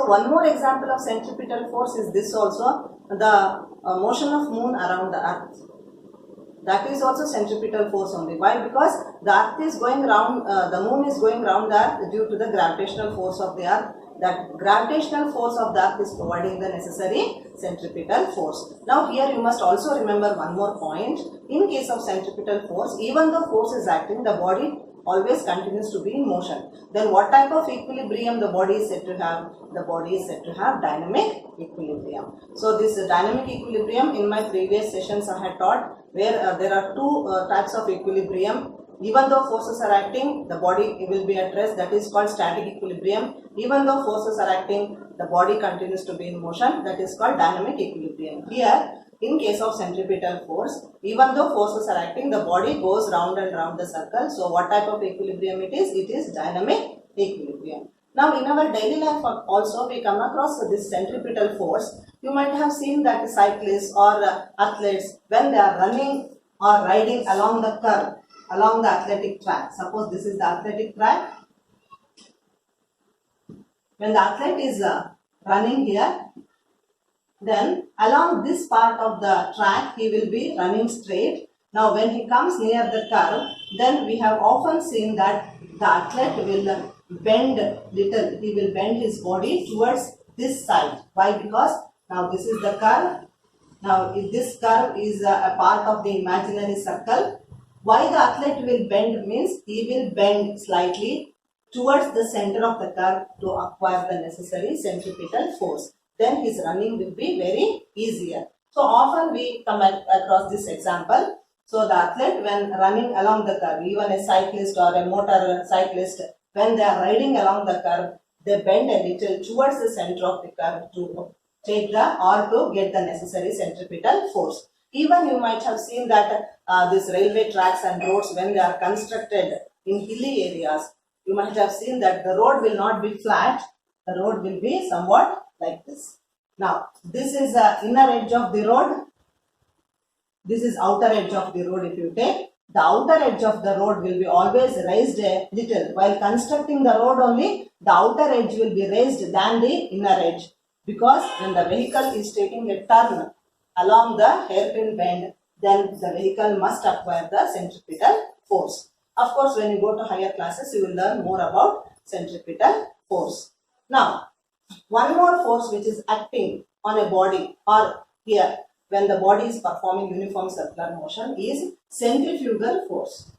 So one more example of centripetal force is this also, the motion of moon around the earth. That is also centripetal force only. Why? Because the earth is going round, the moon is going round the earth due to the gravitational force of the earth. That gravitational force of the earth is providing the necessary centripetal force. Now here you must also remember one more point. In case of centripetal force, even though force is acting, the body always continues to be in motion. Then what type of equilibrium the body is said to have? The body is said to have dynamic equilibrium. So this dynamic equilibrium, in my previous sessions I had taught, where there are two types of equilibrium. Even though forces are acting, the body will be at rest. That is called static equilibrium. Even though forces are acting, the body continues to be in motion. That is called dynamic equilibrium. Here, in case of centripetal force, even though forces are acting, the body goes round and round the circle. So what type of equilibrium it is? It is dynamic equilibrium. Now in our daily life also we come across this centripetal force. You might have seen that cyclists or athletes, when they are running or riding along the curve, along the athletic track. Suppose this is the athletic track. When the athlete is running here, then along this part of the track he will be running straight. Now when he comes near the curve, then we have often seen that the athlete will bend little. He will bend his body towards this side. Why? Because now this is the curve. Now if this curve is a part of the imaginary circle, why the athlete will bend means he will bend slightly towards the center of the curve to acquire the necessary centripetal force. Then his running will be very easier. So often we come across this example. So the athlete, when running along the curve, even a cyclist or a motor cyclist, when they are riding along the curve, they bend a little towards the center of the curve to take the or to get the necessary centripetal force. Even you might have seen that these railway tracks and roads, when they are constructed in hilly areas, you might have seen that the road will not be flat. The road will be somewhat like this. Now, this is the inner edge of the road. This is outer edge of the road. If you take, the outer edge of the road will be always raised a little. While constructing the road only, the outer edge will be raised than the inner edge. Because when the vehicle is taking a turn along the hairpin bend, then the vehicle must acquire the centripetal force. Of course, when you go to higher classes, you will learn more about centripetal force. Now, one more force which is acting on a body, or here when the body is performing uniform circular motion, is centrifugal force.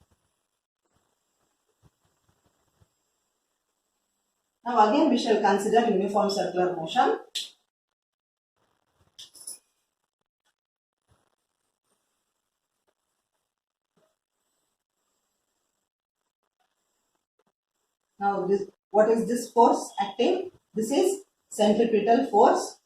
Now again we shall consider uniform circular motion. Now this, what is this force acting? This is centripetal force.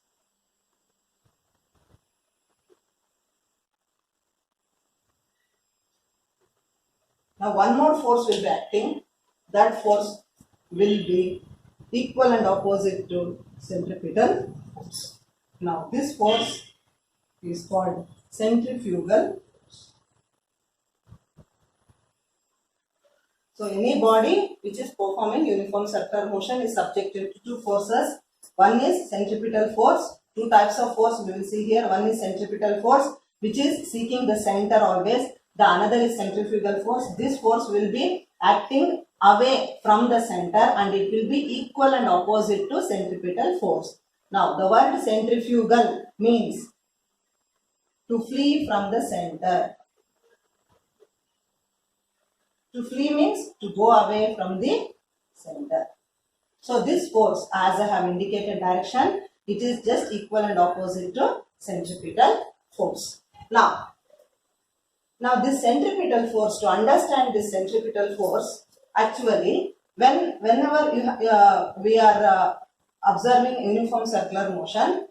Now one more force will be acting. That force will be equal and opposite to centripetal force. Now this force is called centrifugal. So any body which is performing uniform circular motion is subjected to two forces. One is centripetal force. Two types of force we will see here. One is centripetal force, which is seeking the center always. The another is centrifugal force. This force will be acting away from the center and it will be equal and opposite to centripetal force. Now the word centrifugal means to flee from the center. To flee means to go away from the center. So this force, as I have indicated direction, it is just equal and opposite to centripetal force. Now this centripetal force, to understand this centripetal force, actually whenever we are observing uniform circular motion,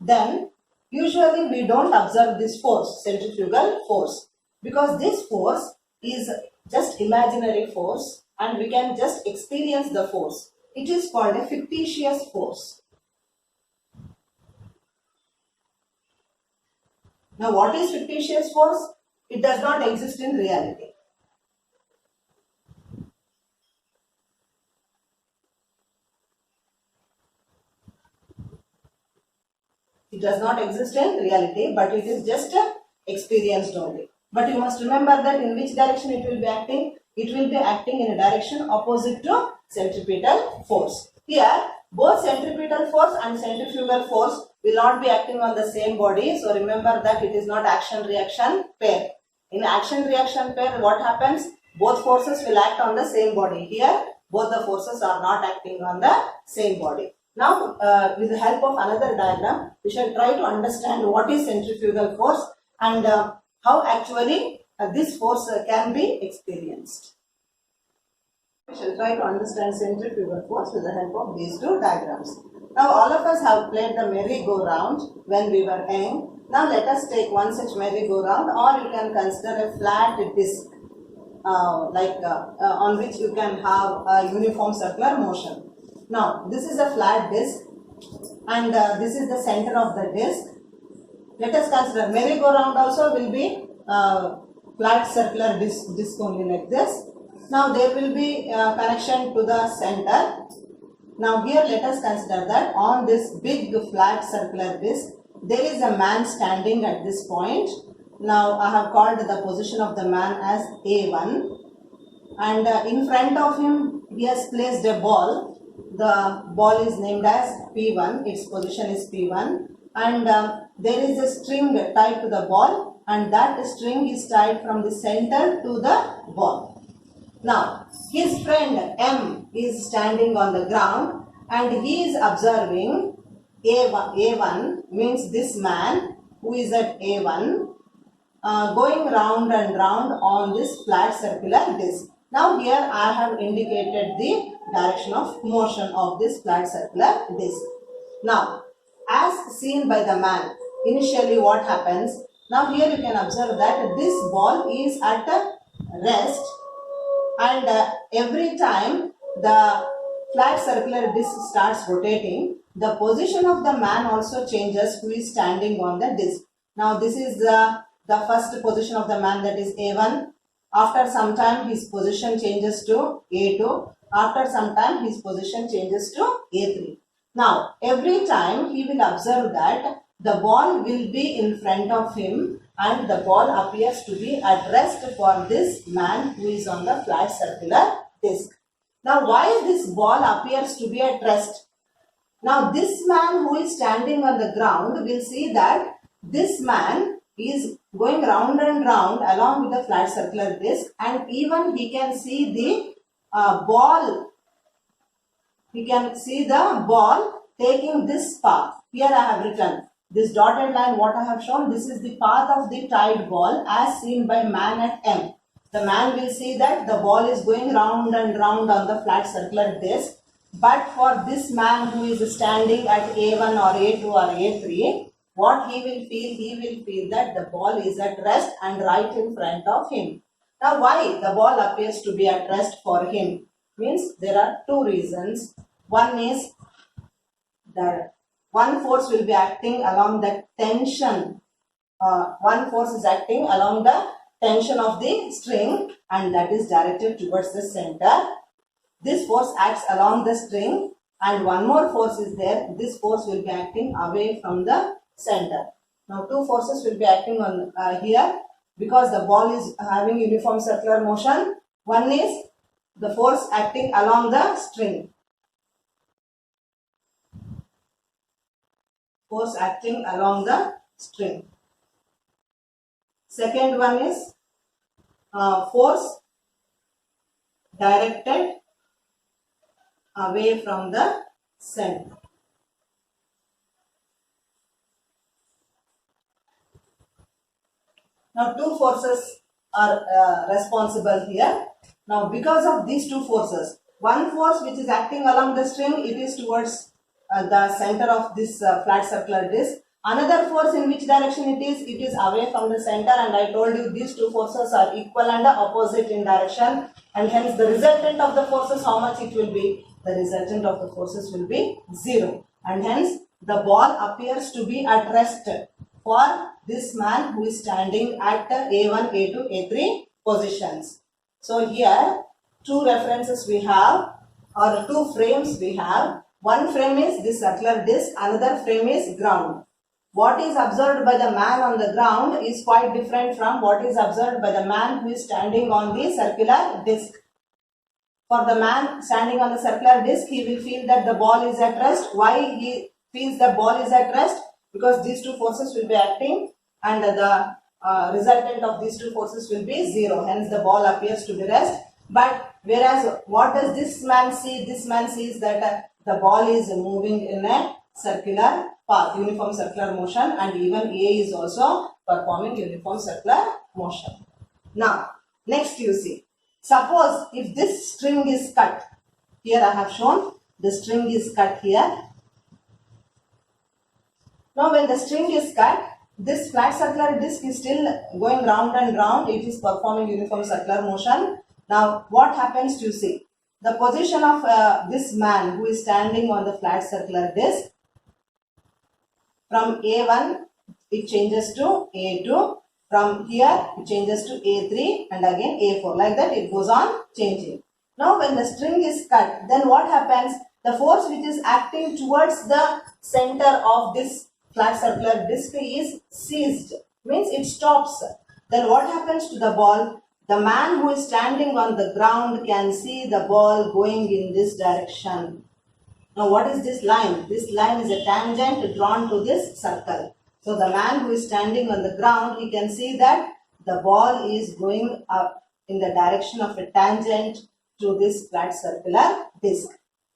then usually we don't observe this force, centrifugal force, because this force is just imaginary force and we can just experience the force. It is called a fictitious force. Now what is fictitious force? It does not exist in reality. It does not exist in reality, but it is just experienced only. But you must remember that in which direction it will be acting? It will be acting in a direction opposite to centripetal force. Here, both centripetal force and centrifugal force will not be acting on the same body. So remember that it is not action-reaction pair. In action-reaction pair, what happens? Both forces will act on the same body. Here, both the forces are not acting on the same body. Now, with the help of another diagram, we shall try to understand what is centrifugal force and how actually this force can be experienced. We shall try to understand centrifugal force with the help of these two diagrams. Now, all of us have played the merry-go-round when we were young. Now, let us take one such merry-go-round, or you can consider a flat disc on which you can have a uniform circular motion. Now, this is a flat disc and this is the center of the disc. Let us consider merry-go-round also will be flat circular disc only like this. Now, there will be connection to the center. Now, here let us consider that on this big flat circular disc, there is a man standing at this point. Now, I have called the position of the man as A1, and in front of him he has placed a ball. The ball is named as P1, its position is P1, and there is a string tied to the ball, and that string is tied from the center to the ball. Now, his friend M is standing on the ground and he is observing A1 means this man who is at A1 going round and round on this flat circular disc. Now here I have indicated the direction of motion of this flat circular disc. Now, as seen by the man, initially what happens? Now here you can observe that this ball is at a rest, and every time the flat circular disc starts rotating, the position of the man also changes who is standing on the disc. Now this is the first position of the man, that is A1. After some time his position changes to A2. After some time his position changes to A3. Now every time he will observe that the ball will be in front of him and the ball appears to be at rest for this man who is on the flat circular disc. Now why this ball appears to be at rest? Now this man who is standing on the ground will see that this man is going round and round along with the flat circular disc, and even he can see the ball. He can see the ball taking this path. Here I have written this dotted line, what I have shown, this is the path of the tied ball as seen by man at M. The man will see that the ball is going round and round on the flat circular disc. But for this man who is standing at A1 or A2 or A3, what he will feel? He will feel that the ball is at rest and right in front of him. Now why the ball appears to be at rest for him? Means there are two reasons. One is that one force will be acting along the tension. One force is acting along the tension of the string, and that is directed towards the center. This force acts along the string, and one more force is there. This force will be acting away from the center. Now two forces will be acting on here because the ball is having uniform circular motion. One is the force acting along the string. Force acting along the string. Second one is force directed away from the center. Now two forces are responsible here. Now because of these two forces, one force which is acting along the string, it is towards the center of this flat circular disc. Another force in which direction it is away from the center, and I told you these two forces are equal and opposite in direction, and hence the resultant of the forces, how much it will be? The resultant of the forces will be 0, and hence the ball appears to be at rest for this man who is standing at the A1, A2, A3 positions. So here two references we have, or two frames we have. One frame is this circular disc, another frame is ground. what is observed by the man on the ground is quite different from what is observed by the man who is standing on the circular disc. For the man standing on the circular disc, he will feel that the ball is at rest. Why he feels the ball is at rest? Because these two forces will be acting and the resultant of these two forces will be zero. Hence the ball appears to be rest. But whereas what does this man see? This man sees that the ball is moving in a circular path, uniform circular motion, and even A is also performing uniform circular motion. Now, next you see. Suppose if this string is cut, here I have shown the string is cut here. Now when the string is cut, this flat circular disc is still going round and round. It is performing uniform circular motion. Now what happens to see? The position of this man who is standing on the flat circular disc, from A1 it changes to A2. From here it changes to A3 and again A4. Like that it goes on changing. Now when the string is cut, then what happens? The force which is acting towards the center of this flat circular disc is ceased. Means it stops. Then what happens to the ball? The man who is standing on the ground can see the ball going in this direction. Now what is this line? This line is a tangent drawn to this circle. So the man who is standing on the ground, he can see that the ball is going up in the direction of a tangent to this flat circular disc.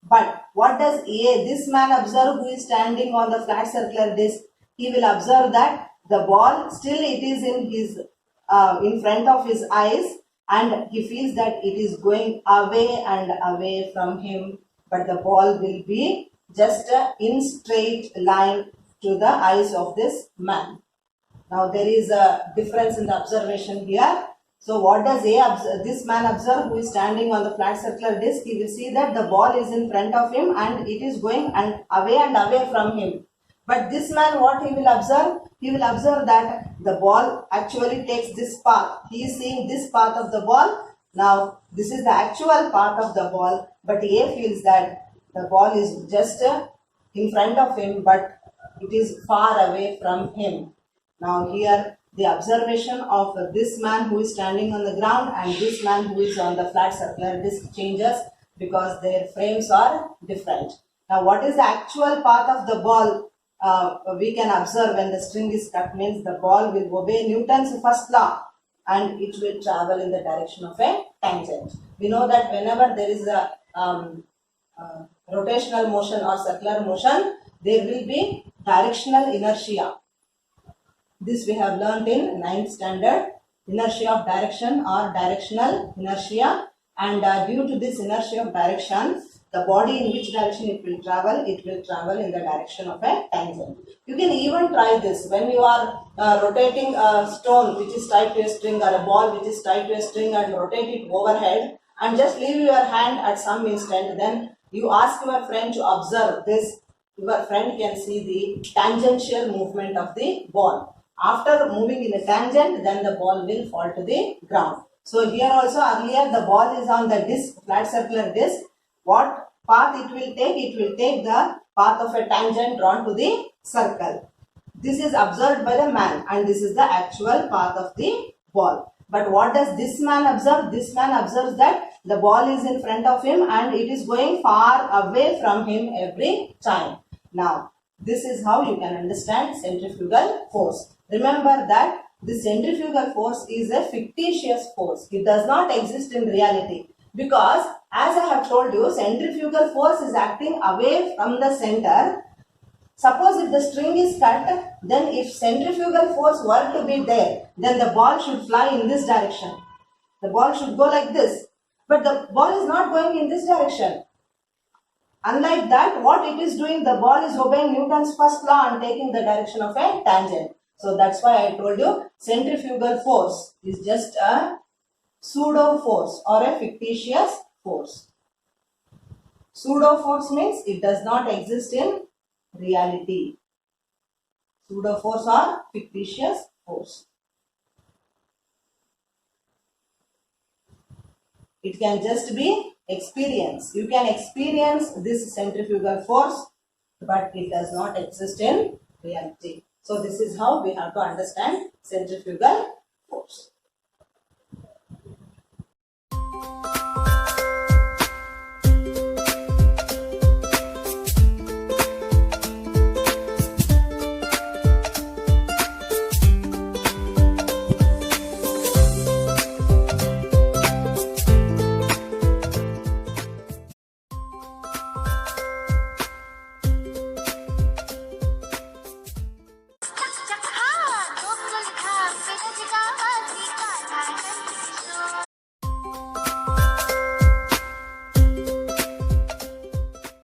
But what does this man observe who is standing on the flat circular disc? He will observe that the ball still it is in his in front of his eyes, and he feels that it is going away and away from him, but the ball will be just in straight line to the eyes of this man. Now there is a difference in the observation here. So what does this man observe who is standing on the flat circular disc? He will see that the ball is in front of him and it is going and away from him. But this man, what he will observe? He will observe that the ball actually takes this path. He is seeing this path of the ball. Now this is the actual path of the ball, but A feels that the ball is just in front of him, but it is far away from him. Now here the observation of this man who is standing on the ground and this man who is on the flat circular disc changes because their frames are different. Now what is the actual path of the ball? We can observe when the string is cut, means the ball will obey Newton's first law and it will travel in the direction of a tangent. We know that whenever there is a rotational motion or circular motion, there will be directional inertia. This we have learnt in 9th standard, inertia of direction or directional inertia, and due to this inertia of direction, the body in which direction it will travel in the direction of a tangent. You can even try this when you are rotating a stone which is tied to a string or a ball which is tied to a string and rotate it overhead and just leave your hand at some instant, then you ask your friend to observe this. Your friend can see the tangential movement of the ball. After moving in a tangent, then the ball will fall to the ground. So here also earlier the ball is on the disc, flat circular disc. What path it will take? It will take the path of a tangent drawn to the circle. This is observed by the man and this is the actual path of the ball. But what does this man observe? This man observes that the ball is in front of him and it is going far away from him every time. Now, this is how you can understand centrifugal force. Remember that the centrifugal force is a fictitious force. It does not exist in reality because, as I have told you, centrifugal force is acting away from the center. Suppose if the string is cut, then if centrifugal force were to be there, then the ball should fly in this direction. The ball should go like this. But the ball is not going in this direction. Unlike that, what it is doing, the ball is obeying Newton's first law and taking the direction of a tangent. So that's why I told you centrifugal force is just a pseudo force or a fictitious force. Pseudo force means it does not exist in reality. Pseudo force or fictitious force. It can just be experience. You can experience this centrifugal force, but it does not exist in reality. So this is how we have to understand centrifugal force.